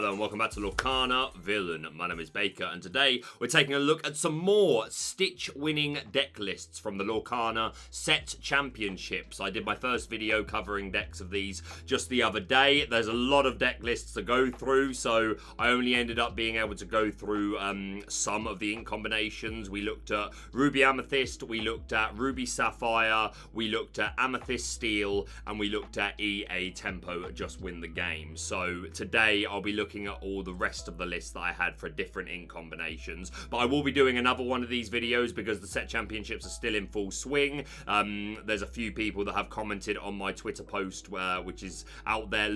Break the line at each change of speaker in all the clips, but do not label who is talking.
Hello and welcome back to Lorcana Villain. My name is Baker and today we're taking a look at some more Stitch winning deck lists from the Lorcana Set Championships. I did my first video covering decks of these just the other day. There's a lot of deck lists to go through, so I only ended up being able to go through some of the ink combinations. We looked at Ruby Amethyst, we looked at Ruby Sapphire, we looked at Amethyst Steel, and we looked at EA Tempo Just Win the Game. So today I'll be looking at all the rest of the list that I had for different ink combinations, but I will be doing another one of these videos because the set championships are still in full swing. There's a few people that have commented on my Twitter post which is out there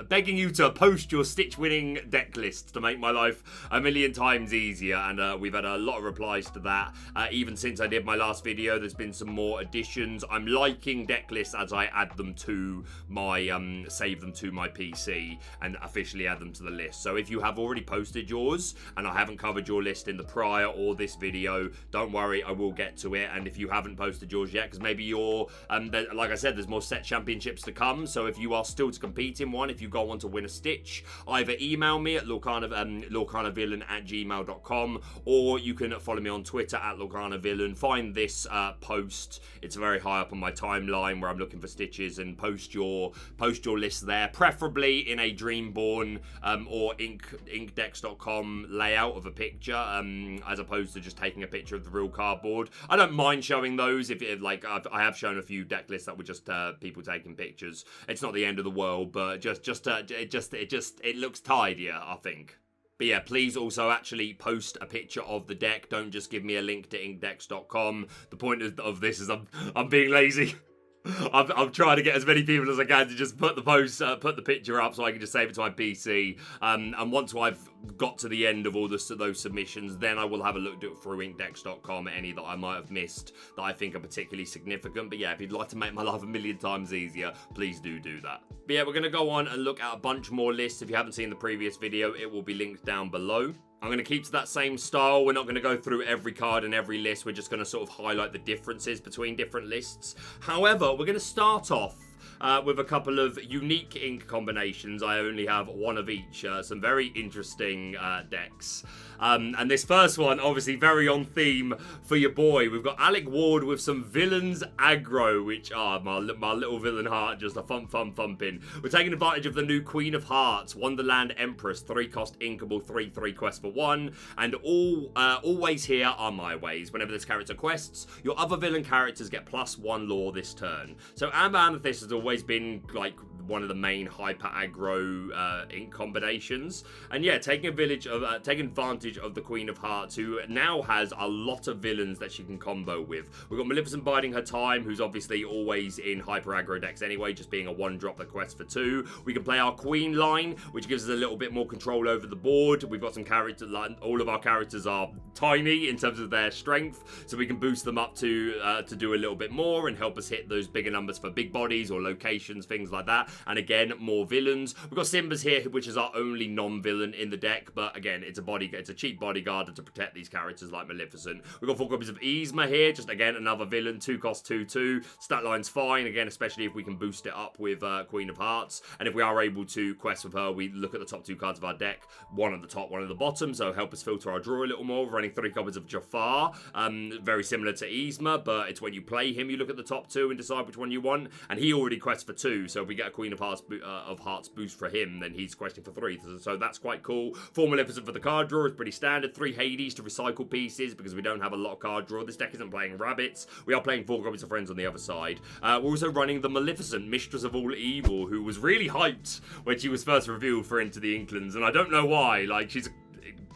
begging you to post your Stitch winning deck lists to make my life a million times easier, and we've had a lot of replies to that. Even since I did my last video, there's been some more additions. I'm liking deck lists as I add them to my save them to my PC and officially add them to the list. So if you have already posted yours and I haven't covered your list in the prior or this video, don't worry, I will get to it. And if you haven't posted yours yet, because maybe you're like I said, there's more set championships to come, so if you are still to compete in one, if you go on to win a Stitch, either email me at lorcanavillain@gmail.com, or you can follow me on Twitter at lorcanavillain. Find this post, it's very high up on my timeline where I'm looking for Stitches, and post your list there, preferably in a Dreamborn or inkdex.com layout of a picture, as opposed to just taking a picture of the real cardboard. I don't mind showing those if like I have shown a few deck lists that were just people taking pictures. It's not the end of the world, but it looks tidier, I think. But yeah, please also actually post a picture of the deck. Don't just give me a link to inkdex.com. The point of this is I'm being lazy. I'm trying to get as many people as I can to just put the picture up so I can just save it to my PC. And once I've got to the end of all those submissions, then I will have a look through inkdex.com at any that I might have missed that I think are particularly significant. But yeah, if you'd like to make my life a million times easier, please do that. But yeah, we're going to go on and look at a bunch more lists. If you haven't seen the previous video, it will be linked down below. I'm going to keep to that same style. We're not going to go through every card and every list. We're just going to sort of highlight the differences between different lists. However, we're going to start off with a couple of unique ink combinations. I only have one of each. Some very interesting decks. And this first one, obviously very on theme for your boy. We've got Alec Ward with some Villains Aggro, which are my little villain heart, just a thumping. We're taking advantage of the new Queen of Hearts, Wonderland Empress, 3-cost inkable, 3/3 quest for 1. And always here are my ways. Whenever this character quests, your other villain characters get +1 lore this turn. So Amber Amethyst has always been like one of the main hyper aggro ink combinations, and yeah, taking advantage of the Queen of Hearts, who now has a lot of villains that she can combo with. We've got Maleficent biding her time, who's obviously always in hyper aggro decks anyway, just being a 1-drop that quests for 2. We can play our Queen line, which gives us a little bit more control over the board. We've got some characters, like all of our characters are tiny in terms of their strength, so we can boost them up to do a little bit more and help us hit those bigger numbers for big bodies or locations, things like that. And again, more villains. We've got Simba's here, which is our only non-villain in the deck, but again, it's a cheap bodyguard to protect these characters like Maleficent. We've got 4 copies of Yzma here, just again another villain, 2-cost 2/2. Stat line's fine, again, especially if we can boost it up with Queen of Hearts. And if we are able to quest with her, we look at the top 2 cards of our deck, one at the top, one at the bottom, so help us filter our draw a little more. We're running 3 copies of Jafar, very similar to Yzma, but it's when you play him, you look at the top 2 and decide which one you want, and he already quests for 2, so if we get a Queen of Hearts boost for him, then he's questing for 3, so that's quite cool. 4 Maleficent for the card draw is pretty standard. 3 Hades to recycle pieces because we don't have a lot of card draw. This deck isn't playing rabbits. We are playing 4 copies of Friends on the other side. We're also running the Maleficent, Mistress of All Evil, who was really hyped when she was first revealed for Into the Inklands, and I don't know why. Like, she's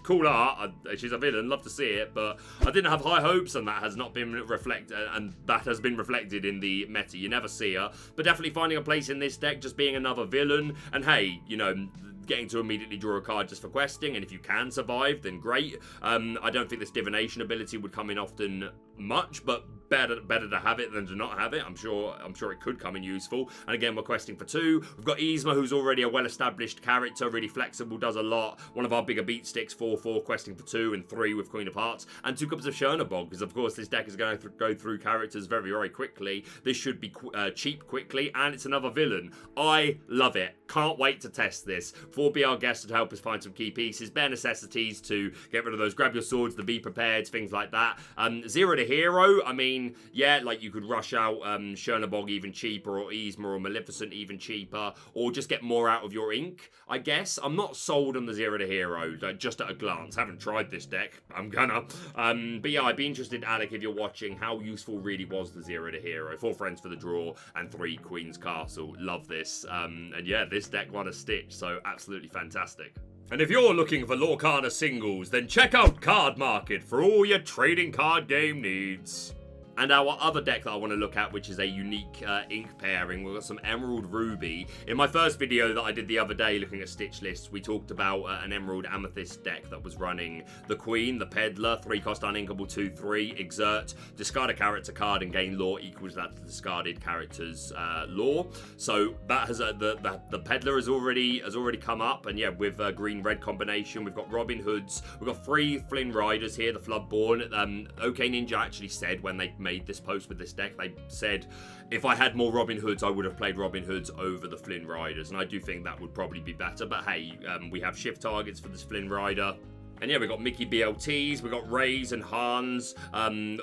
cool art, she's a villain, love to see it, but I didn't have high hopes, and that has not been reflected, and that has been reflected in the meta. You never see her, but definitely finding a place in this deck, just being another villain, and hey, you know, getting to immediately draw a card just for questing, and if you can survive, then great. I don't think this divination ability would come in often much, but better to have it than to not have it. I'm sure it could come in useful. And again, we're questing for 2. We've got Yzma, who's already a well-established character, really flexible, does a lot. One of our bigger beat sticks, 4/4, questing for 2, and 3 with Queen of Hearts. And 2 copies of Chernobog, because of course this deck is going to go through characters very, very quickly. This should be cheap quickly, and it's another villain. I love it. Can't wait to test this. 4 be our guest to help us find some key pieces, bare necessities to get rid of those grab your swords, the be prepared, things like that. 0 to hero, I mean, yeah, like you could rush out Chernobog even cheaper, or Yzma or Maleficent even cheaper, or just get more out of your ink, I guess. I'm not sold on the 0 to hero, like, just at a glance. Haven't tried this deck. I'm gonna. But yeah, I'd be interested, Alec, if you're watching, how useful really was the 0 to hero. 4 friends for the draw and 3 Queen's Castle. Love this. And yeah, this deck won a Stitch, so absolutely fantastic. And if you're looking for Lorcana singles, then check out Cardmarket for all your trading card game needs. And our other deck that I want to look at, which is a unique ink pairing, we've got some Emerald Ruby. In my first video that I did the other day looking at Stitch lists, we talked about an Emerald Amethyst deck that was running the Queen, the Peddler, 3-cost uninkable, 2/3, exert, discard a character card and gain lore equals that to discarded character's lore. So that has the Peddler has already come up, and yeah, with a green-red combination, we've got Robin Hoods, we've got 3 Flynn Riders here, the Floodborn. OK Ninja actually said when they made this post with this deck, they said if I had more Robin Hoods, I would have played Robin Hoods over the Flynn Riders, and I do think that would probably be better. But hey, we have shift targets for this Flynn Rider. And yeah, we've got Mickey BLTs, we've got Rays and Hans.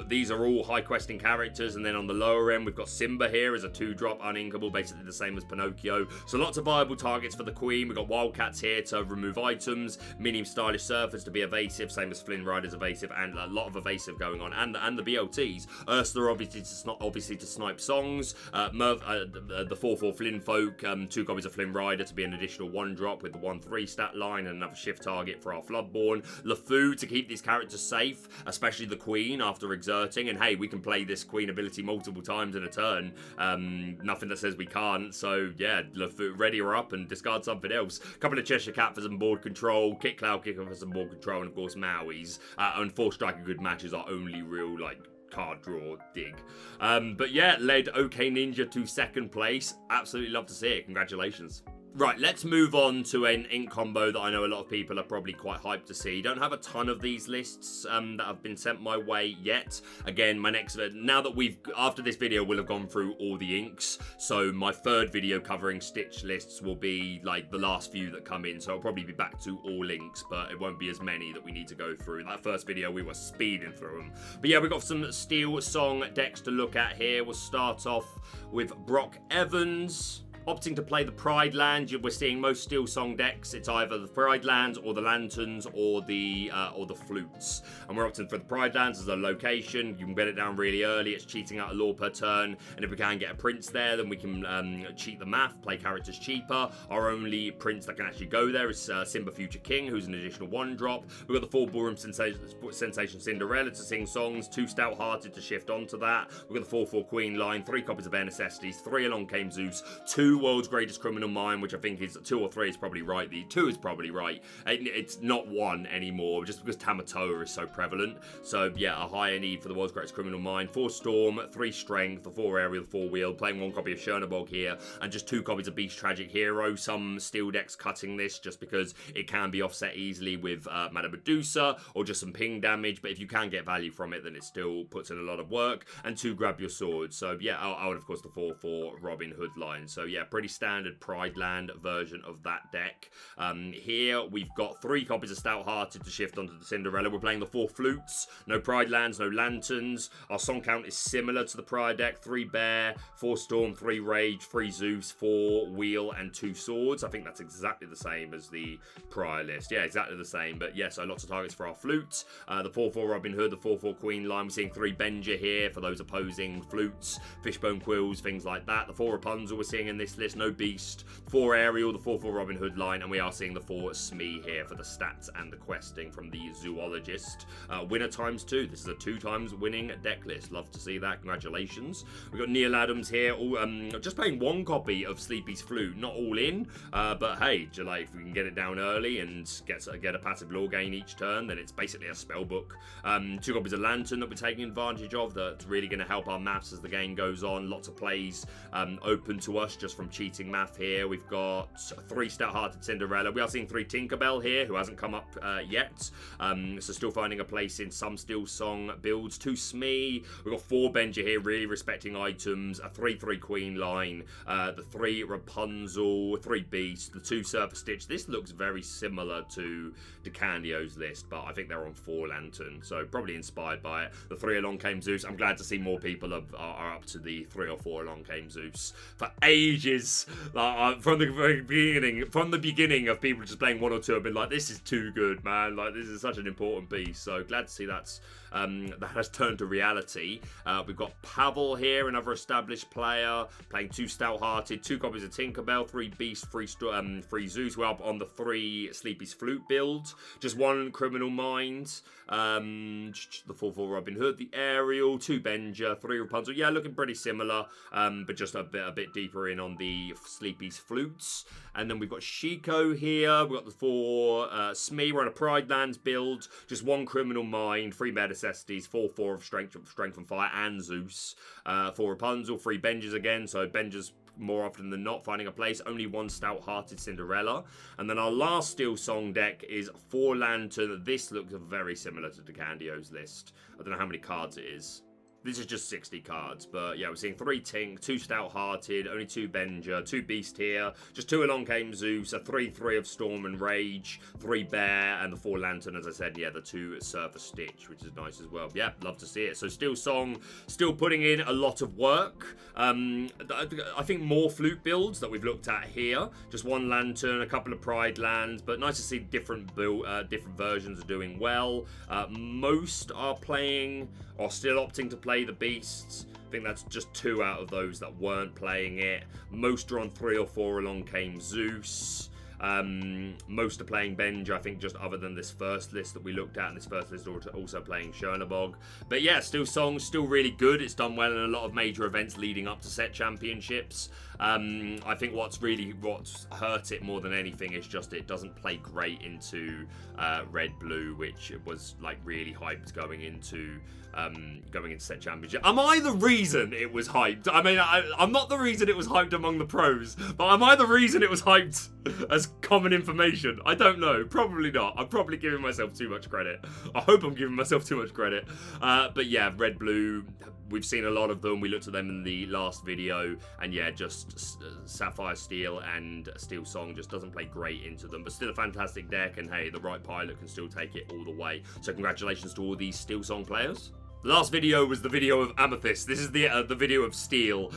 These are all high questing characters. And then on the lower end, we've got Simba here as a 2-drop uninkable, basically the same as Pinocchio. So lots of viable targets for the Queen. We've got Wildcats here to remove items, Minion Stylish Surfers to be evasive, same as Flynn Rider's evasive, and a lot of evasive going on. And the BLTs. Ursula obviously to snipe songs. The 4/4 Flynn Folk, 2 copies of Flynn Rider to be an additional 1-drop with the 1/3 stat line, and another shift target for our Floodborn. LeFou to keep these characters safe, especially the Queen after exerting. And hey, we can play this Queen ability multiple times in a turn. Nothing that says we can't. So yeah, LeFou, ready her up and discard something else. A couple of Cheshire Cat for some board control, Kit Cloud Kicker for some board control, and of course Maui's. And 4 Striker Good Match is our only real card draw dig. But yeah, led OK Ninja to 2nd place. Absolutely love to see it. Congratulations. Right, let's move on to an ink combo that I know a lot of people are probably quite hyped to see. Don't have a ton of these lists that have been sent my way yet. Again, my next now that after this video, we'll have gone through all the inks. So my 3rd video covering Stitch lists will be like the last few that come in. So I'll probably be back to all inks, but it won't be as many that we need to go through. That first video, we were speeding through them. But yeah, we've got some FluteSong decks to look at here. We'll start off with Brock Evans. Opting to play the Pride Lands, we're seeing most FluteSong decks. It's either the Pride Lands or the Lanterns or the Flutes. And we're opting for the Pride Lands as a location. You can get it down really early. It's cheating out a lore per turn. And if we can get a prince there, then we can cheat the math, play characters cheaper. Our only prince that can actually go there is Simba Future King, who's an additional 1-drop. We've got the 4 Ballroom Sensation Cinderella to sing songs, 2 Stout-Hearted to shift onto that. We've got the 4/4 Queen line, 3 copies of Bare Necessities, 3 Along Came Zeus, 2 World's Greatest Criminal Mind, which I think is 2 or 3 is probably right. The 2 is probably right. It's not 1 anymore, just because Tamatoa is so prevalent. So yeah, a higher need for the World's Greatest Criminal Mind. 4 Storm, 3 Strength, the 4 Aerial, 4 Wheel, playing 1 copy of Chernobog here, and just 2 copies of Beast Tragic Hero. Some steel decks cutting this just because it can be offset easily with Madame Medusa or just some ping damage, but if you can get value from it, then it still puts in a lot of work. And 2 Grab Your Sword. So yeah, I would of course the 4/4 Robin Hood line. So yeah, pretty standard Pride Land version of that deck. Here we've got 3 copies of Stout-Hearted to shift onto the Cinderella. We're playing the 4 Flutes, no Pride Lands, no Lanterns. Our song count is similar to the Pride deck: 3 Bear, 4 Storm, 3 Rage, 3 Zeus, 4 Wheel, and 2 Swords. I think that's exactly the same as the prior list. Yeah, exactly the same. But yeah, so lots of targets for our Flutes. The 4/4 Robin Hood, the 4/4 Queen line. We're seeing 3 Benja here for those opposing Flutes, Fishbone Quills, things like that. The 4 Rapunzel we're seeing in this this list. No Beast, 4 Aerial, the 4/4 Robin Hood line, and we are seeing the 4 Smee here for the stats and the questing from the Zoologist. Winner ×2. This is a 2 times winning deck list. Love to see that. Congratulations. We've got Neil Adams here, all, just playing 1 copy of Sleepy's Flute. Not all in, but hey, like, if we can get it down early and get a passive lore gain each turn, then it's basically a spell book. 2 copies of Lantern that we're taking advantage of. That's really going to help our maths as the game goes on. Lots of plays open to us just from cheating math here. We've got 3 Stout-Hearted Cinderella. We are seeing 3 Tinkerbell here, who hasn't come up yet. So still finding a place in some FluteSong builds. 2 Smee. We've got 4 Benja here, really respecting items. A 3/3 Queen line. The 3 Rapunzel. 3 Beast. The 2 Surfer Stitch. This looks very similar to DeCandio's list, but I think they're on 4 Lantern, so probably inspired by it. The 3 Along Came Zeus. I'm glad to see more people are up to the 3 or 4 Along Came Zeus for ages. From the beginning of people just playing 1 or 2, I've been like, this is too good, man. Like, this is such an important piece. So glad to see that has turned to reality. We've got Pavel here, another established player, playing 2 Stout-Hearted, 2 copies of Tinkerbell, 3 Beast, 3 Zeus. We're up on the 3 Sleepy's Flute build. Just 1 Criminal Mind, the 4/4 Robin Hood, the Aerial, 2 Benja, 3 Rapunzel. Yeah, looking pretty similar, but just a bit deeper in on the Sleepy's Flutes. And then we've got Shiko here. We've got the 4 Smee. We're on a Pride Lands build. Just 1 Criminal Mind, 3 Bare Necessities, 4/4 of Strength and Fire, and Zeus. 4 Rapunzel, 3 Benjas again. So Benjas more often than not finding a place. Only 1 Stout-Hearted Cinderella. And then our last FluteSong deck is 4 Lantern. This looks very similar to DeCandio's list. I don't know how many cards it is. This is just 60 cards, but yeah, we're seeing 3 Tink, 2 Stout-Hearted, only 2 Benja, 2 Beast here, just 2 Along Came Zeus, a 3/3 of Storm and Rage, 3 Bear, and the 4 Lantern, as I said, yeah, the 2 Surfer Stitch, which is nice as well. Yeah, love to see it. So FluteSong still putting in a lot of work. I think more Flute builds that we've looked at here. Just 1 Lantern, a couple of Pride Lands, but nice to see different versions are doing well. Most are still opting to play the Beasts. I think that's just 2 out of those that weren't playing it. Most are on 3 or 4 Along Came Zeus. Most are playing Benja, I think, just other than this first list that we looked at, and this first list also playing Chernabog. But yeah, FluteSong still really good. It's done well in a lot of major events leading up to Set Championships. I think what's hurt it more than anything is just it doesn't play great into Red-Blue, which was like really hyped going into Set Championship. Am I the reason it was hyped? I mean, I'm not the reason it was hyped among the pros, but am I the reason it was hyped as common information? I don't know. Probably not. I'm probably giving myself too much credit. I hope I'm giving myself too much credit. But yeah, Red-Blue, we've seen a lot of them. We looked at them in the last video, and yeah, just Sapphire Steel and FluteSong just doesn't play great into them, but still a fantastic deck, and hey, the right pilot can still take it all the way. So congratulations to all these FluteSong players. The last video was the video of Amethyst. This is the video of Steel.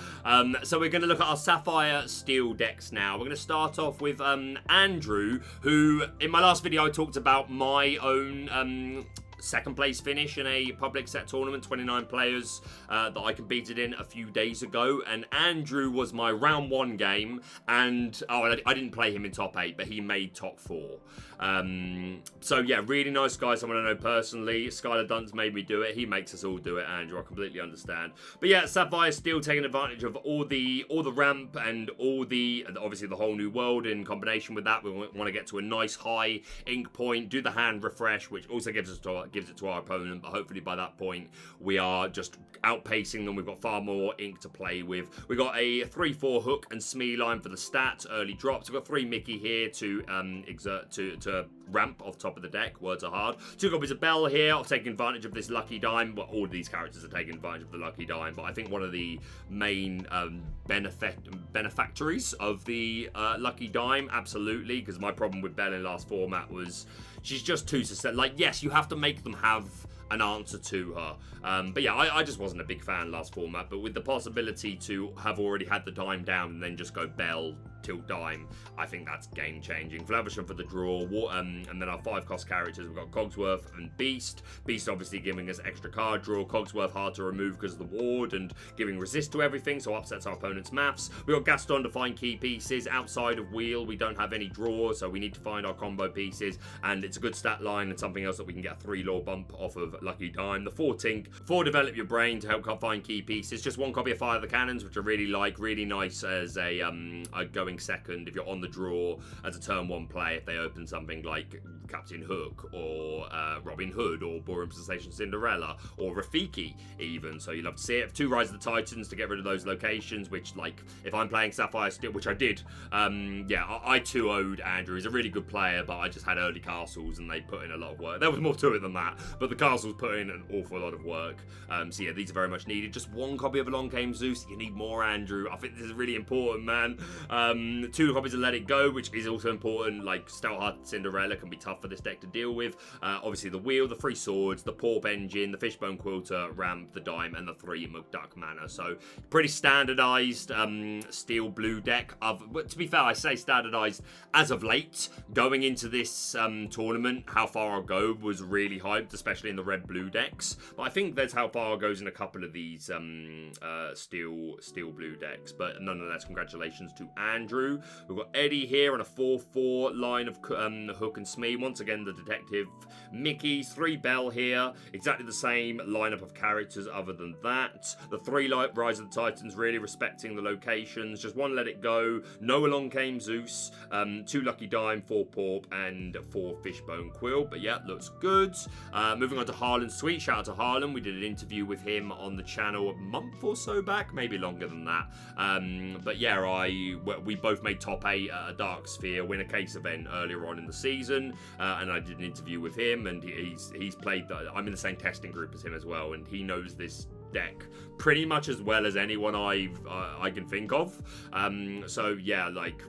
So we're going to look at our Sapphire Steel decks now. We're going to start off with Andrew, who, in my last video, I talked about my own second place finish in a public set tournament, 29 players that I competed in a few days ago, and Andrew was my round 1 game, and I didn't play him in top 8, but he made top 4. So yeah, really nice guy, someone I know personally. Skylar Dunt's made me do it. He makes us all do it, Andrew. I completely understand. But yeah, Sapphire Steel taking advantage of all the ramp and obviously the whole new world. In combination with that, we want to get to a nice high ink point, do the hand refresh, which also gives it to our opponent, but hopefully by that point we are just outpacing them. We've got far more ink to play with. We've got a 3/4 Hook and Smee line for the stats, early drops. We've got 3 Mickey here to ramp off top of the deck. Words are hard. 2 copies of Belle here. I've taken advantage of this lucky dime. Well, all of these characters are taking advantage of the lucky dime, but I think one of the main benefactories of the lucky dime, absolutely, because my problem with Belle in last format was she's just too susceptible. Like, yes, you have to make them have an answer to her. But yeah, I just wasn't a big fan last format, but with the possibility to have already had the dime down and then just go Belle tilt dime. I think that's game changing. Flavisham for the draw, and then our 5-cost characters, we've got Cogsworth and Beast. Beast obviously giving us extra card draw, Cogsworth hard to remove because of the ward and giving resist to everything, so upsets our opponent's maths. We've got Gaston to find key pieces. Outside of wheel, we don't have any draw, so we need to find our combo pieces, and it's a good stat line and something else that we can get a 3 lore bump off of Lucky Dime. The 4 Tink, 4 Develop Your Brain to help find key pieces. Just 1 copy of Fire the Cannons, which I really like. Really nice as a going second if you're on the draw as a turn 1 play, if they open something like Captain Hook or Robin Hood or Borum Sensation Cinderella or Rafiki even, so you love to see it. 2 Rise of the Titans to get rid of those locations, which, like, if I'm playing Sapphire Steel, which I did, yeah, I 2-0'd Andrew. He's a really good player, but I just had early castles and they put in a lot of work. There was more to it than that, but the castles put in an awful lot of work. So yeah, these are very much needed. Just 1 copy of Along Came Zeus. You need more, Andrew. I think this is really important, man. 2 copies of Let It Go, which is also important. Like, Stout-Hearted Cinderella can be tough for this deck to deal with. Obviously the wheel, the 3 swords, the Porp Engine, the Fishbone Quilter, Ramp, the Dime, and the 3 McDuck Mana. So pretty standardized steel blue deck. But to be fair, I say standardized as of late. Going into this tournament, how far I'll go was really hyped, especially in the red-blue decks. But I think that's how far it goes in a couple of these steel blue decks. But nonetheless, congratulations to Andrew. We've got Eddie here on a 4-4 line of Hook and Smee. Once again, the detective. Mickey's 3 Bell here. Exactly the same lineup of characters other than that. The 3 Rise of the Titans, really respecting the locations. Just 1 Let It Go. No Along Came Zeus. 2 Lucky Dime, 4 Porp, and 4 Fishbone Quill. But yeah, looks good. Moving on to Harlan Sweet. Shout out to Harlan. We did an interview with him on the channel a month or so back. Maybe longer than that. But yeah, we both made top 8 at a Dark Sphere Winner Case event earlier on in the season. And I did an interview with him, and he's played that. I'm in the same testing group as him as well, and he knows this deck pretty much as well as anyone I can think of. So yeah, like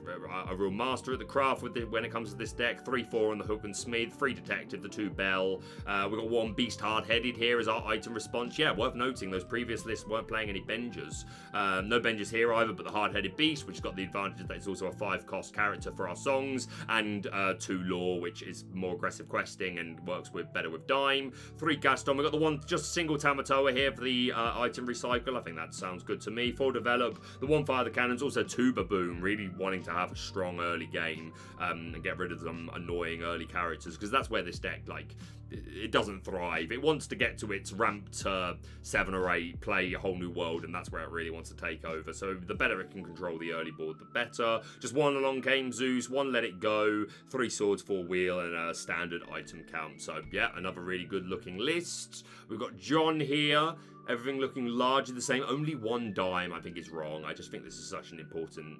a real master at the craft with when it comes to this deck. 3-4 on the Hook and Smith, 3 Detective, the 2 Bell. We've got 1 Beast Hard-Headed here as our item response. Yeah, worth noting, those previous lists weren't playing any Bengers. No Bengers here either, but the Hard-Headed Beast, which has got the advantage that it's also a 5-cost character for our songs, and 2 Lore, which is more aggressive questing and works better with Dime. 3 Gaston. We've got the 1 just single Tamatoa here for the item recycle. I think that sounds good to me. 4 Develop, the 1 Fire the Cannons, also 2 Baboon, really wanting to have a strong early game and get rid of some annoying early characters, because that's where this deck, like, it doesn't thrive. It wants to get to its ramp to 7 or 8, play a whole new world, and that's where it really wants to take over. So the better it can control the early board, the better. Just 1 Along Came Zeus, 1 Let It Go, 3 Swords, 4 Wheel, and a standard item count. So yeah, another really good looking list. We've got John here. Everything looking largely the same. Only 1 Dime, I think, is wrong. I just think this is such an important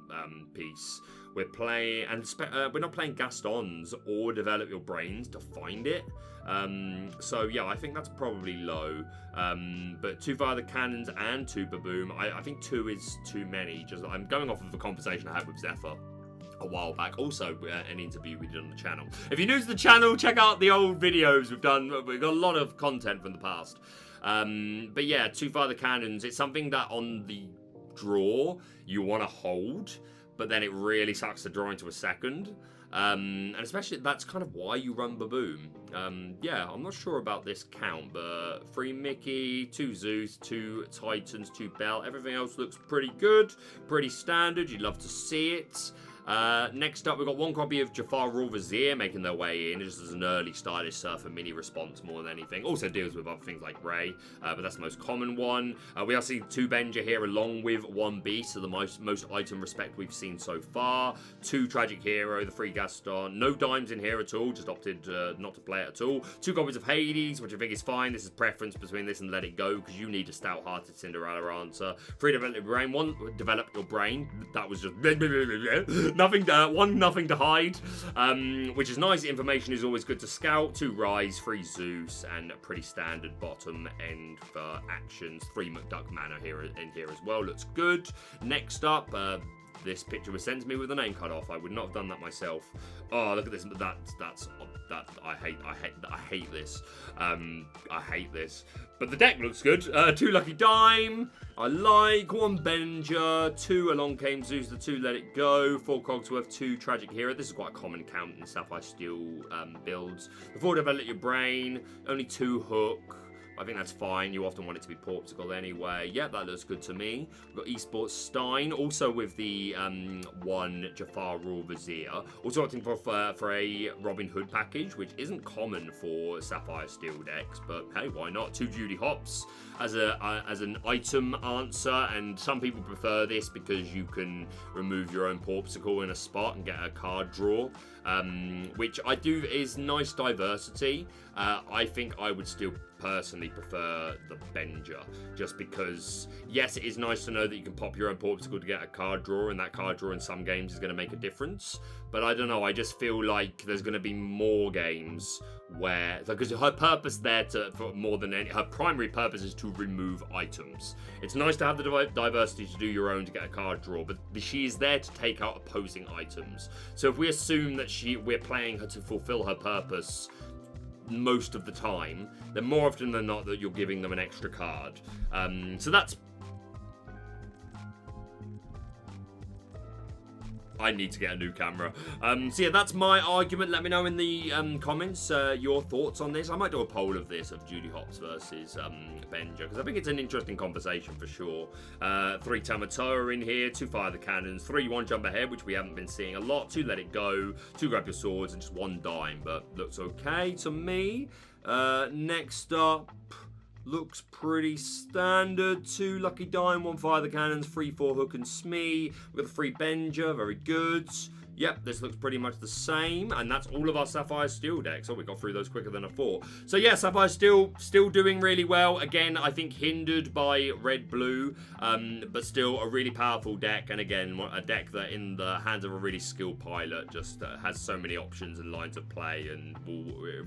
piece. We're playing, and we're not playing Gastons or Develop Your Brains to find it. So yeah, I think that's probably low. But 2 Fire the Cannons and 2 Baboom. I think 2 is too many. Just I'm going off of a conversation I had with Zephyr a while back. Also, an interview we did on the channel. If you're new to the channel, check out the old videos we've done. We've got a lot of content from the past. But yeah, 2 Fire the Cannons, it's something that on the draw you want to hold, but then it really sucks to draw into a second. And especially that's kind of why you run Baboom. Yeah, I'm not sure about this count, but 3 Mickey, 2 Zeus, 2 Titans, 2 Bell. Everything else looks pretty good, pretty standard. You'd love to see it. Next up, we've got 1 copy of Jafar Raw Vizier making their way in, just as an early stylish surfer mini response more than anything. Also deals with other things like Ray, but that's the most common one. We are seeing 2 Benja here along with 1 Beast, so the most item respect we've seen so far. 2 Tragic Hero, the 3 Gaston. No Dimes in here at all, just opted not to play it at all. 2 copies of Hades, which I think is fine. This is preference between this and Let It Go, because you need a Stout-Hearted Cinderella answer. 3 Develop Your Brain, 1 Develop Your Brain. That was just nothing to hide, which is nice. Information is always good to scout. 2 Rise, 3 Zeus, and a pretty standard bottom end for actions. 3 McDuck Mana here in here as well. Looks good. Next up, this picture was sent to me with the name cut off. I would not have done that myself. Oh, look at this. I hate this. I hate this. But the deck looks good. 2 Lucky Dime. I like 1 Benger, 2 Along Came Zeus, the 2 Let It Go, 4 Cogsworth, 2 Tragic Hero. This is quite a common count in Sapphire Steel builds. The 4 Develop Your Brain, only 2 Hook. I think that's fine. You often want it to be Portugal anyway. Yeah, that looks good to me. We've got Esports Stein, also with the 1 Jafar Royal Vizier. Also opting for a Robin Hood package, which isn't common for Sapphire Steel decks, but hey, why not? 2 Judy Hops as an item answer, and some people prefer this because you can remove your own Portugal in a spot and get a card draw, which I do is nice diversity. I think I would still personally prefer the Benger, just because, yes, it is nice to know that you can pop your own Portugal to get a card draw, and that card draw in some games is going to make a difference. But I don't know, I just feel like there's going to be more games where, because her purpose there for more than any, her primary purpose is to remove items. It's nice to have the diversity to do your own to get a card draw, but she is there to take out opposing items. So if we assume that we're playing her to fulfill her purpose most of the time, then more often than not that you're giving them an extra card. So that's... I need to get a new camera. So yeah, that's my argument. Let me know in the comments your thoughts on this. I might do a poll of this, of Judy Hops versus Benger, because I think it's an interesting conversation for sure. 3 Tamatoa in here, 2 Fire the Cannons, 3 1 Jump Ahead, which we haven't been seeing a lot, 2 Let It Go, 2 Grab Your Swords, and just 1 Dime, but looks okay to me. Next up, looks pretty standard. 2 Lucky Dime, 1 Fire the Cannons, 3 4 Hook and Smee. We've got the 3 Benger, very good. Yep, this looks pretty much the same, and that's all of our Sapphire Steel decks. Oh, we got through those quicker than I thought. So yeah, Sapphire Steel still doing really well. Again, I think hindered by red-blue, but still a really powerful deck, and again, a deck that in the hands of a really skilled pilot just has so many options and lines of play, and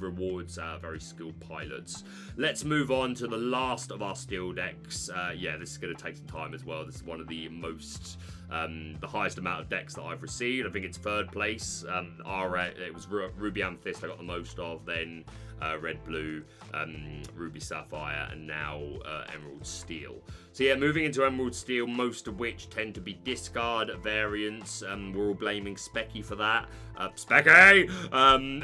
rewards very skilled pilots. Let's move on to the last of our Steel decks. Yeah, this is going to take some time as well. This is one of the most... the highest amount of decks that I've received. I think it's 3rd place. It was Ruby Amethyst I got the most of, then Red Blue, Ruby Sapphire, and now Emerald Steel. So yeah, moving into Emerald Steel, most of which tend to be discard variants. We're all blaming Specky for that. Specky!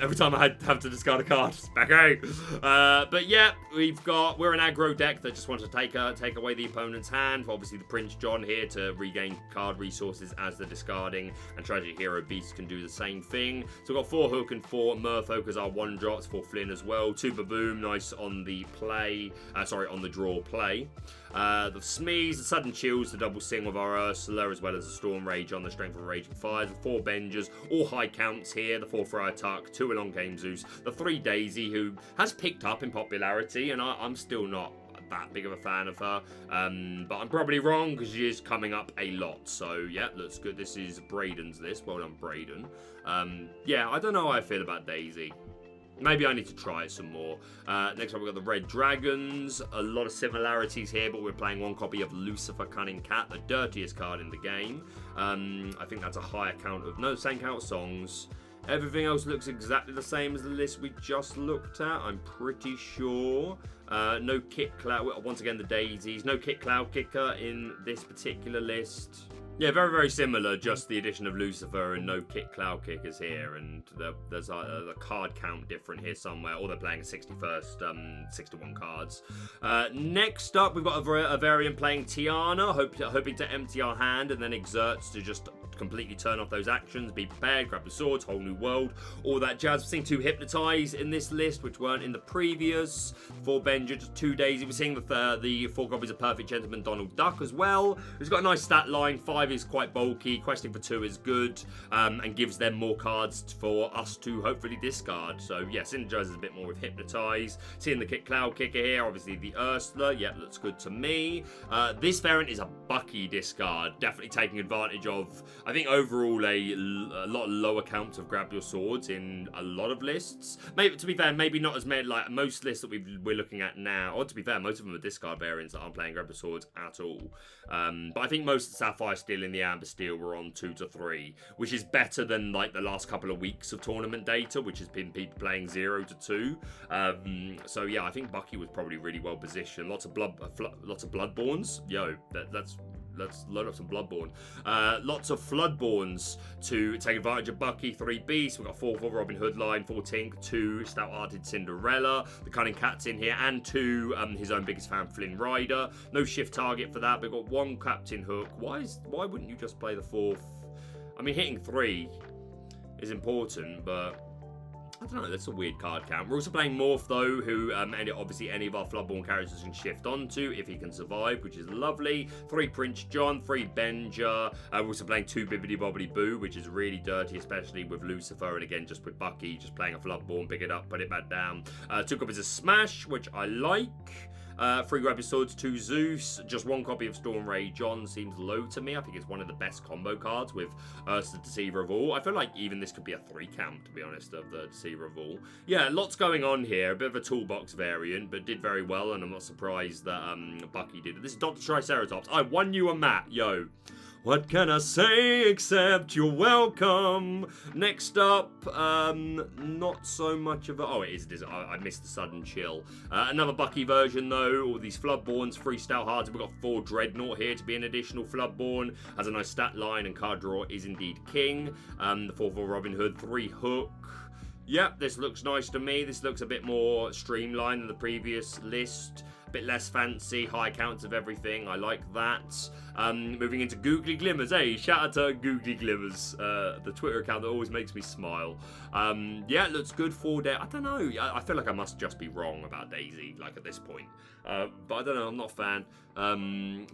Every time I have to discard a card, Specky! But yeah, we're an aggro deck that just wants to take away the opponent's hand. Obviously the Prince John here to regain card resources as they're discarding, and Tragic Hero Beast can do the same thing. So we've got 4 Hook and 4 Merfolk as our 1-drops, 4 Flynn as well. 2 Baboom, nice on the play, on the draw play. The Smees, the Sudden Chills, the double sing with our Ursula, as well as the Storm Rage on the Strength of Raging Fires, the 4 Bengers, all high counts here, the 4 Friar Tuck, 2 Along Came Zeus, the 3 Daisy, who has picked up in popularity, and I'm still not that big of a fan of her, but I'm probably wrong because she is coming up a lot. So yeah, looks good. This is Braden's list. Well done, Braden. Yeah, I don't know how I feel about Daisy. Maybe I need to try it some more. Next up, we've got the Red Dragons. A lot of similarities here, but we're playing 1 copy of Lucifer Cunning Cat, the dirtiest card in the game. I think that's a higher count of... No, same count of songs. Everything else looks exactly the same as the list we just looked at, I'm pretty sure. No Kit Cloud, once again the Daisies. No Kit Cloud Kicker in this particular list. Yeah, very, very similar, just the addition of Lucifer and no Kit Cloud Kickers here, and there's a card count different here somewhere, or they're playing a 61st, 61 cards. Next up, we've got a variant playing Tiana, hoping to empty our hand and then exerts to just completely turn off those actions. Be prepared, grab the swords, whole new world, all that jazz. We're seeing 2 Hypnotize in this list, which weren't in the previous. 4 Benja, just 2 Daisy. We're seeing the 4 copies of Perfect Gentleman Donald Duck as well, who's got a nice stat line. 5 is quite bulky, questing for 2 is good, and gives them more cards for us to hopefully discard. So yeah, synergizes a bit more with Hypnotize. Seeing the Kit Cloud Kicker here, obviously the Ursula, yeah, looks good to me. This variant is a Bucky discard, definitely taking advantage of I think overall a lot lower counts of grab your swords in a lot of lists. Maybe, to be fair, maybe not as many, like most lists that we're looking at now. Or to be fair, most of them are discard variants that aren't playing grab your swords at all. But I think most of the Sapphire Steel and the Amber Steel were on 2 to 3, which is better than like the last couple of weeks of tournament data, which has been people playing 0 to 2. So yeah, I think Bucky was probably really well positioned. Lots of Bloodborns. Yo, let's load up some Bloodborne. Lots of Floodborns to take advantage of Bucky. 3 Beasts. We've got 4 for Robin Hood line, 4 Tink, 2 Stout-Hearted Cinderella. The Cunning Cat's in here, and 2 his own biggest fan, Flynn Rider. No shift target for that. We've got 1 Captain Hook. Why wouldn't you just play the 4th? I mean, hitting 3 is important, but I don't know, that's a weird card count. We're also playing Morph, though, who obviously any of our Floodborne characters can shift onto if he can survive, which is lovely. 3 Prince John, 3 Benja. We're also playing 2 Bibbidi Bobbidi Boo, which is really dirty, especially with Lucifer, and again, just with Bucky, just playing a Floodborne, pick it up, put it back down. Took up as a Smash, which I like. 3 Grab Your Swords, 2 Zeus, just 1 copy of Storm Ray John seems low to me. I think it's one of the best combo cards with the Deceiver of All. I feel like even this could be a 3 count, to be honest, of the Deceiver of All. Yeah, lots going on here. A bit of a toolbox variant, but did very well, and I'm not surprised that Bucky did it. This is Dr. Triceratops. I won you a mat, yo. What can I say except you're welcome? Next up, not so much of a... Oh, it is. I missed the sudden chill. Another Bucky version, though. All these Floodborns, 3 Stout-Hearted. We've got 4 Dreadnought here to be an additional Floodborn. Has a nice stat line, and card draw is indeed king. The 4 for Robin Hood, 3 Hook. Yep, this looks nice to me. This looks a bit more streamlined than the previous list. A bit less fancy, high counts of everything. I like that. Moving into Googly Glimmers. Hey, shout out to Googly Glimmers, the Twitter account that always makes me smile. Yeah, it looks good for I don't know. I feel like I must just be wrong about Daisy, like at this point. But I don't know, I'm not a fan.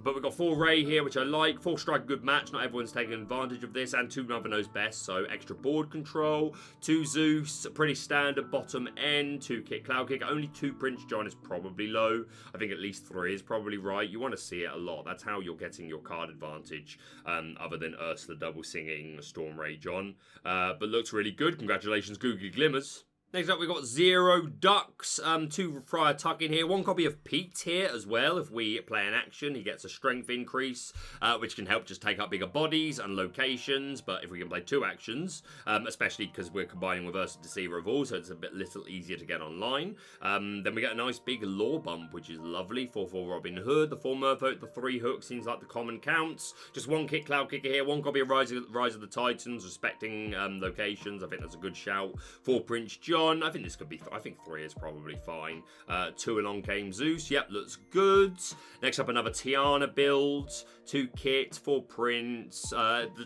But we've got 4 Ray here, which I like. 4 Strike, good match. Not everyone's taking advantage of this. And 2 Never Knows Best, so extra board control. 2 Zeus, pretty standard bottom end. 2 Kick, Cloud Kick. Only 2 Prince John is probably low. I think at least 3 is probably right. You want to see it a lot. That's how you're getting your card advantage, other than Ursula double singing Storm Ray John. But looks really good. Congratulations, Googly Glimmers. Next up, we've got 0 Ducks, 2 Friar Tuck in here, 1 copy of Pete here as well. If we play an action, he gets a strength increase, which can help just take up bigger bodies and locations. But if we can play 2 actions, especially because we're combining with Ursa Deceiver of All, so it's a bit little easier to get online. Then we get a nice big lore bump, which is lovely. 4 for Robin Hood, the 4 Merfolk, the 3 Hook seems like the common counts. Just 1 Kick, Cloud Kicker here, 1 copy of Rise of the Titans, respecting locations. I think that's a good shout. 4 Prince John. I think this could be... I think 3 is probably fine. 2 Along Came Zeus. Yep, looks good. Next up, another Tiana build. 2 Kit, 4 Prince.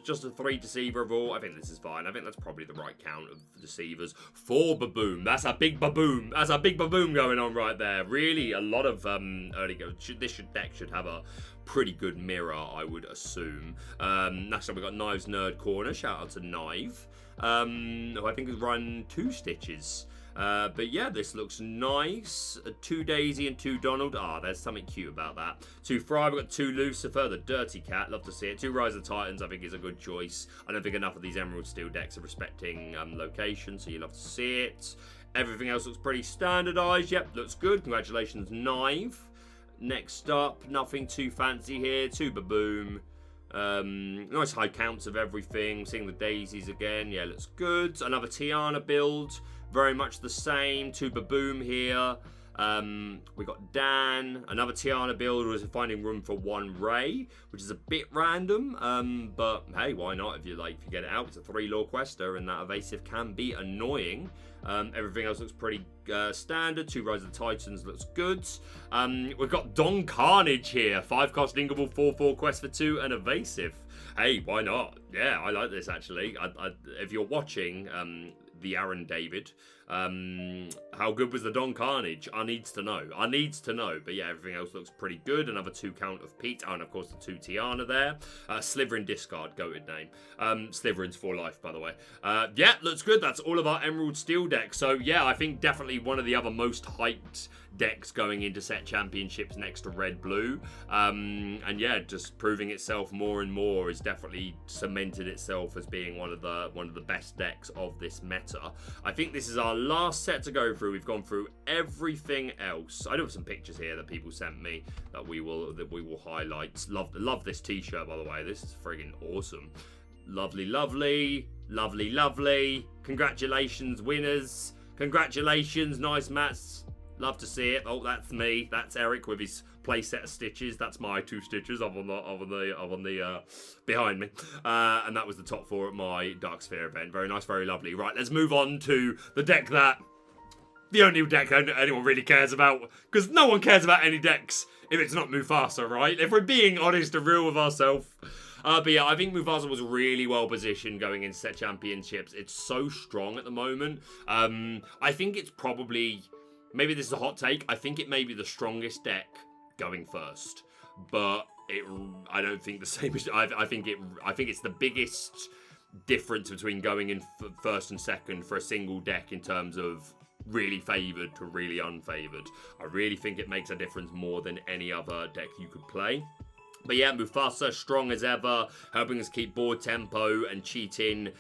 Just a 3 Deceiver of All. I think this is fine. I think that's probably the right count of Deceivers. 4 Baboom. That's a big Baboom. That's a big Baboom going on right there. Really, a lot of early go. This deck should have a pretty good mirror, I would assume. Next up, we've got Knives Nerd Corner. Shout out to Knive. Who I think has run 2 Stitches. But yeah, this looks nice. 2 Daisy and 2 Donald. There's something cute about that. 2 Fry. We've got 2 Lucifer, the Dirty Cat. Love to see it. 2 Rise of the Titans, I think, is a good choice. I don't think enough of these Emerald Steel decks are respecting location, so you love to see it. Everything else looks pretty standardized. Yep, looks good. Congratulations, Knife. Next up, nothing too fancy here. 2 Baboom. Nice high counts of everything. Seeing the daisies again. Yeah, looks good. Another Tiana build. Very much the same. 2 Baboom here. We got Dan. Another Tiana build was finding room for 1 Ray, which is a bit random. But hey, why not? If you get it out, it's a 3 Lore Quester, and that evasive can be annoying. Everything else looks pretty standard. 2 Rise of the Titans looks good. We've got Don Carnage here. 5 cost Ingable, 4/4 quest for 2 and evasive. Hey, why not? Yeah, I like this actually. If you're watching the Aaron David How good was the Don Carnage? I needs to know. But yeah, everything else looks pretty good. Another 2 count of Pete. Oh, and of course the 2 Tiana there. Sliverin discard, goated name. Sliverin's for life, by the way. Yeah, looks good. That's all of our Emerald Steel deck. So yeah, I think definitely one of the other most hyped decks going into set championships next to red blue, and yeah, just proving itself more and more. Has definitely cemented itself as being one of the best decks of this meta. I think this is our last set to go through. We've gone through everything else. I do have some pictures here that people sent me that we will highlight. Love this t-shirt, by the way. This is friggin' awesome. Lovely. Congratulations, winners. Congratulations, nice mats. Love to see it. Oh, that's me. That's Eric with his playset of stitches. That's my 2 stitches up on the behind me. And that was the top 4 at my Dark Sphere event. Very nice, very lovely. Right, let's move on to the deck that the only deck anyone really cares about, because no one cares about any decks if it's not Mufasa, right? If we're being honest and real with ourselves. But yeah, I think Mufasa was really well positioned going into set championships. It's so strong at the moment. I think it's probably, maybe this is a hot take, I think it may be the strongest deck going first. But I don't think the same as, I think it's the biggest difference between going in first and second for a single deck in terms of really favoured to really unfavoured. I really think it makes a difference more than any other deck you could play. But yeah, Mufasa, strong as ever, helping us keep board tempo and cheap in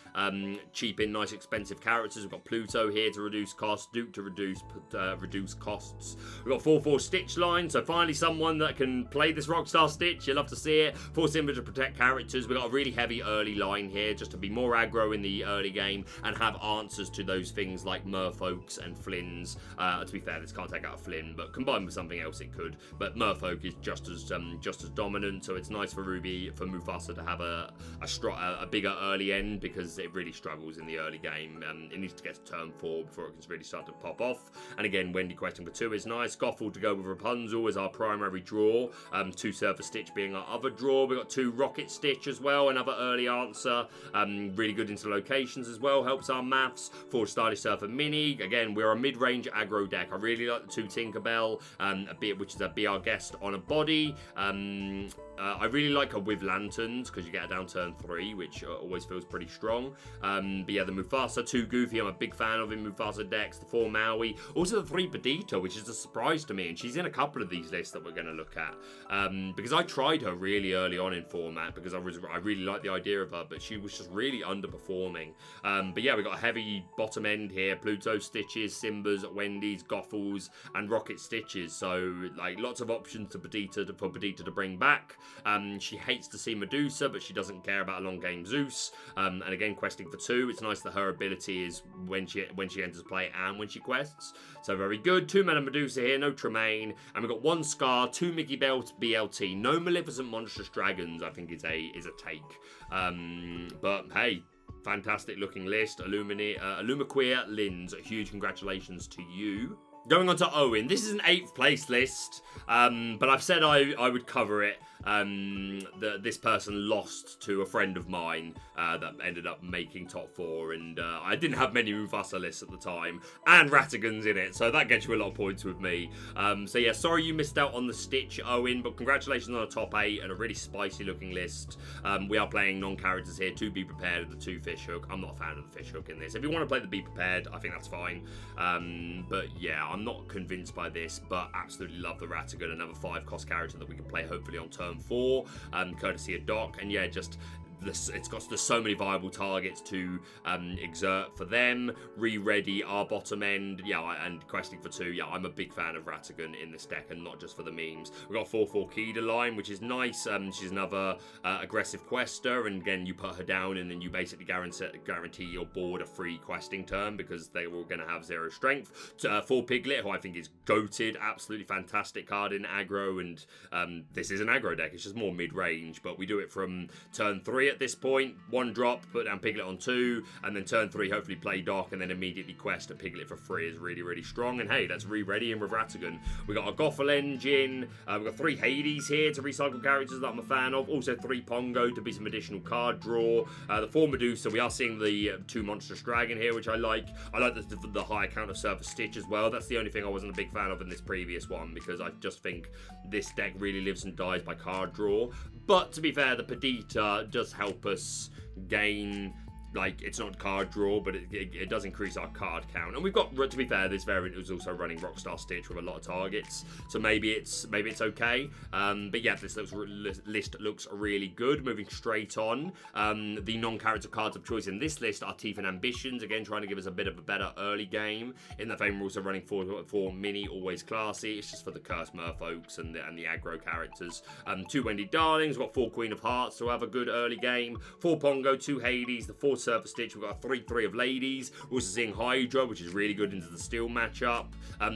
nice expensive characters. We've got Pluto here to reduce costs, Duke to reduce costs. We've got 4/4 Stitch line, so finally someone that can play this Rockstar Stitch. You love to see it. 4 Simba to protect characters. We've got a really heavy early line here, just to be more aggro in the early game and have answers to those things like Merfolks and Flynns. To be fair, this can't take out a Flynn, but combined with something else it could. But Merfolk is just as dominant. So it's nice for Mufasa to have a bigger early end, because it really struggles in the early game. It needs to get to turn 4 before it can really start to pop off. And again, Wendy questing for 2 is nice. Gothel to go with Rapunzel as our primary draw. 2 Surfer Stitch being our other draw. We've got 2 Rocket Stitch as well, another early answer. Really good into locations as well, helps our maths. 4 Stylish Surfer Mini. Again, we're a mid-range aggro deck. I really like the 2 Tinkerbell, which is a Be Our Guest on a body. I really like her with lanterns, because you get her down turn 3, which always feels pretty strong. But yeah, the Mufasa, 2 Goofy, I'm a big fan of in Mufasa decks. The 4 Maui, also the 3 Perdita, which is a surprise to me, and she's in a couple of these lists that we're going to look at. Because I tried her really early on in format, because I really liked the idea of her, but she was just really underperforming. But yeah, we got a heavy bottom end here: Pluto Stitches, Simbas, Wendy's, Gothels, and Rocket Stitches. So like lots of options for Perdita to bring back. She hates to see Medusa, but she doesn't care about a long game Zeus. And again, questing for 2. It's nice that her ability is when she enters play and when she quests. So very good. 2 mana Medusa here, no Tremaine, and we've got 1 Scar, 2 Mickey Belt BLT, no Maleficent Monstrous Dragons. I think is a take. But hey, fantastic looking list. Illumiqueer Lins, huge congratulations to you. Going on to Owen, this is an 8th place list, but I've said I would cover it. This person lost to a friend of mine that ended up making top 4, and I didn't have many Mufasa lists at the time, and Ratigan's in it, so that gets you a lot of points with me. So yeah, sorry you missed out on the Stitch, Owen, but congratulations on a top 8 and a really spicy looking list. We are playing non-characters here. 2 Be Prepared of the 2 Fishhook. I'm not a fan of the Fishhook in this. If you want to play the Be Prepared, I think that's fine. But yeah, I'm not convinced by this, but absolutely love the Ratigan, another 5-cost character that we can play hopefully on turn 4, courtesy of Doc. And yeah, just it's got so many viable targets to exert for them. Re-ready our bottom end, yeah, and questing for 2. Yeah, I'm a big fan of Ratigan in this deck, and not just for the memes. We've got 4/4 Kida line, which is nice. She's another aggressive quester, and again, you put her down, and then you basically guarantee your board a free questing turn, because they were going to have 0 strength. 4 Piglet, who I think is goated, absolutely fantastic card in aggro, and this is an aggro deck. It's just more mid-range, but we do it from turn 3. 3 at this point. 1 drop, put down Piglet on 2, and then turn 3, hopefully play Dock, and then immediately quest a Piglet for free is really, really strong. And hey, that's re-ready in with Ratigan. We got a Gothel engine. We've got 3 Hades here to recycle characters that I'm a fan of. Also 3 Pongo to be some additional card draw. The 4 Medusa. We are seeing the 2 Monstrous Dragon here, which I like. I like the high count of Surface Stitch as well. That's the only thing I wasn't a big fan of in this previous one, because I just think this deck really lives and dies by card draw. But to be fair, the Perdita does help us gain, like, it's not card draw, but it does increase our card count. And we've got, to be fair, this variant is also running Rockstar Stitch with a lot of targets, so maybe it's okay. But yeah, this list looks really good. Moving straight on, the non-character cards of choice in this list are Teeth and Ambitions, again trying to give us a bit of a better early game. In that vein, we're also running 4 mini, always classy. It's just for the Cursed Merfolks and the aggro characters. 2 Wendy Darlings, we've got 4 Queen of Hearts to have a good early game. 4 Pongo, 2 Hades, the 4 Surface Stitch, we've got a 3-3 of Ladies. We're also seeing Hydra, which is really good into the Steel matchup.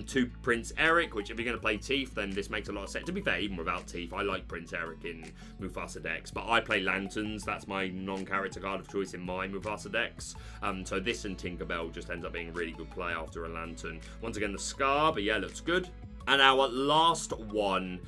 2 Prince Eric, which if you're going to play Teeth, then this makes a lot of sense. To be fair, even without Teeth, I like Prince Eric in Mufasa decks, but I play Lanterns. That's my non-character card of choice in my Mufasa decks. So this and Tinkerbell just ends up being a really good play after a Lantern. Once again, the Scar, but yeah, looks good. And our last one,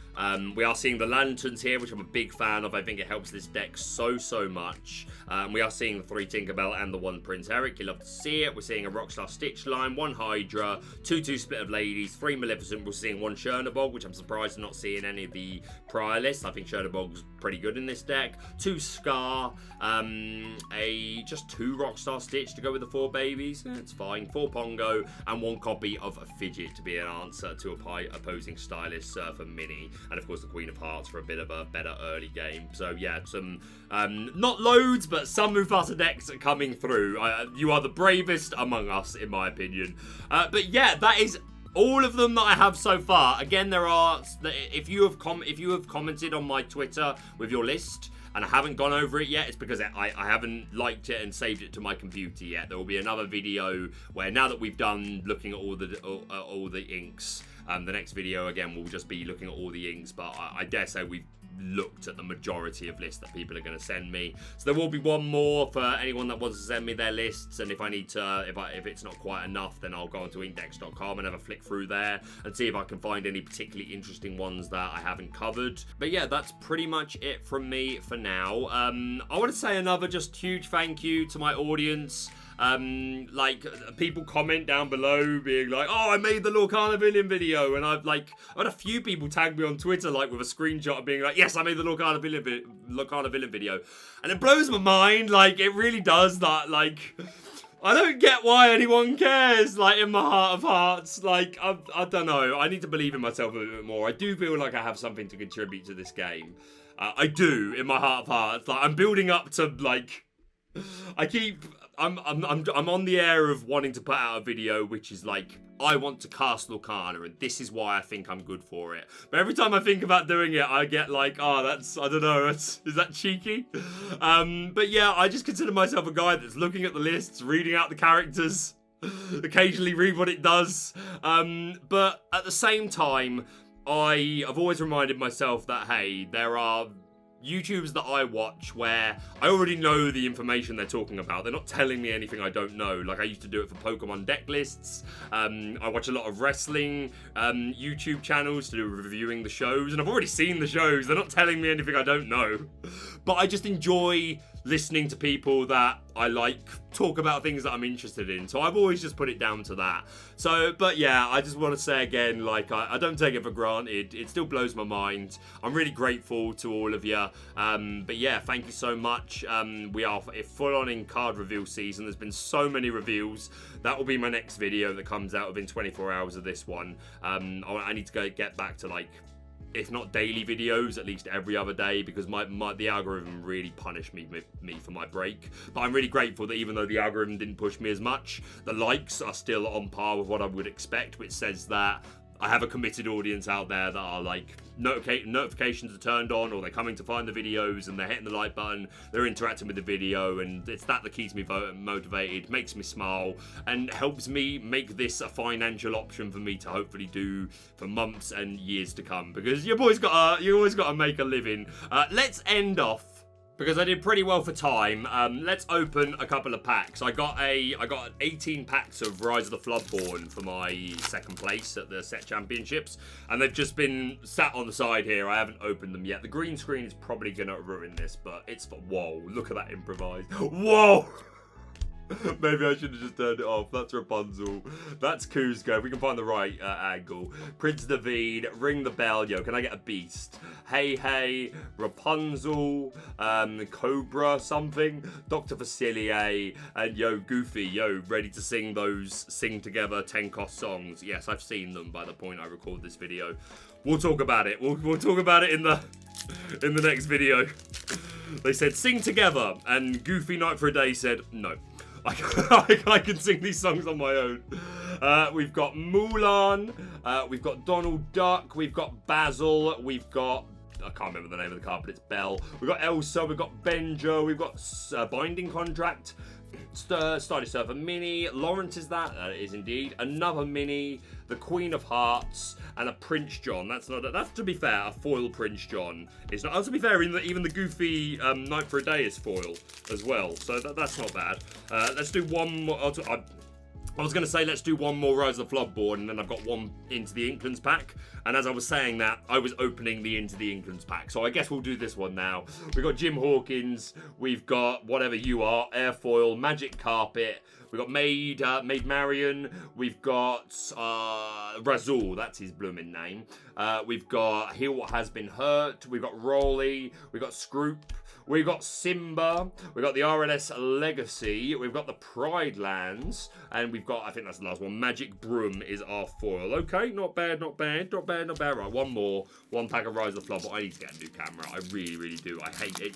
we are seeing the Lanterns here, which I'm a big fan of. I think it helps this deck so much. We are seeing the 3 Tinkerbell and the 1 Prince Eric. You love to see it. We're seeing a Rockstar Stitch line, 1 Hydra, 2 Split of Ladies, 3 Maleficent. We're seeing 1 Chernabog, which I'm surprised not seeing any of the prior lists. I think Chernabog's pretty good in this deck. 2 Scar, just 2 Rockstar Stitch to go with the 4 babies. It's fine. 4 Pongo, and 1 copy of a Fidget to be an answer to a opposing Stylist Surfer Mini, and of course the Queen of Hearts for a bit of a better early game. So yeah, some not loads, but some Mufasa decks are coming through. You are the bravest among us, in my opinion. But yeah, that is all of them that I have so far. Again, there are, if you have commented on my Twitter with your list and I haven't gone over it yet, it's because I haven't liked it and saved it to my computer yet. There will be another video where, now that we've done looking at all the inks, the next video again will just be looking at all the inks, but I dare say we've looked at the majority of lists that people are going to send me. So there will be one more for anyone that wants to send me their lists, and if I need to, if it's not quite enough, then I'll go onto inkdex.com and have a flick through there and see if I can find any particularly interesting ones that I haven't covered. But yeah, that's pretty much it from me for now. I want to say another just huge thank you to my audience. Like, people comment down below being like, oh, I made the Lorcana Villain video, and I've had a few people tag me on Twitter like with a screenshot of being like, yes, I made the Lorcana Villain video, and it blows my mind. Like, it really does that. Like, I don't get why anyone cares, like, in my heart of hearts. Like, I don't know, I need to believe in myself a little bit more. I do feel like I have something to contribute to this game. I do, in my heart of hearts. Like, I'm building up to, like, I'm on the air of wanting to put out a video which is like, I want to cast Lorcana, and this is why I think I'm good for it. But every time I think about doing it, I get like, oh, that's, I don't know, is that cheeky? But yeah, I just consider myself a guy that's looking at the lists, reading out the characters, occasionally read what it does. But at the same time, I've always reminded myself that, hey, there are YouTubers that I watch where I already know the information they're talking about. They're not telling me anything I don't know. Like, I used to do it for Pokemon Decklists. I watch a lot of wrestling YouTube channels to do reviewing the shows, and I've already seen the shows. They're not telling me anything I don't know. But I just enjoy listening to people that I like talk about things that I'm interested in. So I've always just put it down to that. So, but yeah, I just want to say again, like, I don't take it for granted. It still blows my mind. I'm really grateful to all of you. But yeah, thank you so much. We are full on in card reveal season. There's been so many reveals. That will be my next video that comes out within 24 hours of this one. I need to get back to, like, if not daily videos, at least every other day, because the algorithm really punished me for my break. But I'm really grateful that even though the algorithm didn't push me as much, the likes are still on par with what I would expect, which says that I have a committed audience out there that are like, notifications are turned on, or they're coming to find the videos, and they're hitting the like button, they're interacting with the video, and it's that keeps me motivated, makes me smile, and helps me make this a financial option for me to hopefully do for months and years to come, because you've always got to make a living. Let's end off because I did pretty well for time, let's open a couple of packs. I got 18 packs of Rise of the Floodborn for my second place at the Set Championships, and they've just been sat on the side here. I haven't opened them yet. The green screen is probably gonna ruin this, but it's for whoa! Look at that improvised. Whoa! Maybe I should have just turned it off. That's Rapunzel. That's Kuzco. If we can find the right angle. Prince David, Ring the Bell. Yo, can I get a beast? Hey Hey, Rapunzel, Cobra something, Dr. Facilier, and yo, Goofy. Yo, ready to sing those Sing Together 10 cost songs. Yes, I've seen them by the point I record this video. We'll talk about it. We'll talk about it in the next video. They said sing together, and Goofy Night for a Day said no. I can sing these songs on my own. We've got Mulan, we've got Donald Duck, we've got Basil, we've got, I can't remember the name of the card, but it's Belle. We've got Elsa, we've got Benjo, we've got Binding Contract, Starry Surfer Mini, Lawrence is that? That is indeed. Another Mini, the Queen of Hearts, and a Prince John. That's to be fair, a foil Prince John. It's not, to be fair, even the Goofy Night for a Day is foil as well, so that's not bad. Let's do one more. I was going to say let's do one more Rise of the Floodborn, and then I've got one Into the Inklands pack. And as I was saying that, I was opening the Into the Inklands pack. So I guess we'll do this one now. We've got Jim Hawkins, we've got Whatever You Are, Airfoil, Magic Carpet, we've got Maid Marian, we've got Razul, that's his blooming name. We've got Heal What Has Been Hurt, we've got Rolly, we've got Scroop, we've got Simba, we've got the RLS Legacy, we've got the Pride Lands, and we've got, I think that's the last one, Magic Broom is our foil. Okay, not bad, not bad, not bad, not bad. Right, one more. One pack of Rise of the Flood, but I need to get a new camera. I really, really do. I hate it.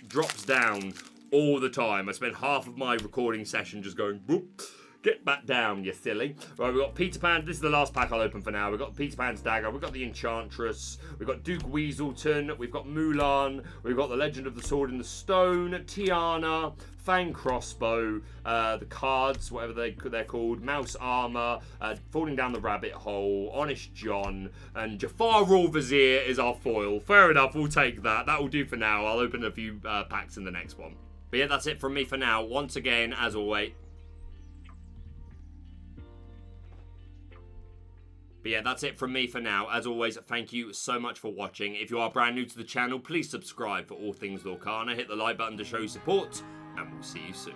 Drops down all the time. I spend half of my recording session just going, whoop. Get back down, you silly. Right, we've got Peter Pan. This is the last pack I'll open for now. We've got Peter Pan's Dagger. We've got the Enchantress. We've got Duke Weaselton. We've got Mulan. We've got the Legend of the Sword in the Stone. Tiana. Fang Crossbow. The cards, whatever they're called. Mouse Armor. Falling Down the Rabbit Hole. Honest John. And Jafar Raw Vizier is our foil. Fair enough. We'll take that. That will do for now. I'll open a few packs in the next one. But yeah, that's it from me for now. Once again, as always... But yeah, that's it from me for now. As always, thank you so much for watching. If you are brand new to the channel, please subscribe for all things Lorcana. Hit the like button to show support, and we'll see you soon.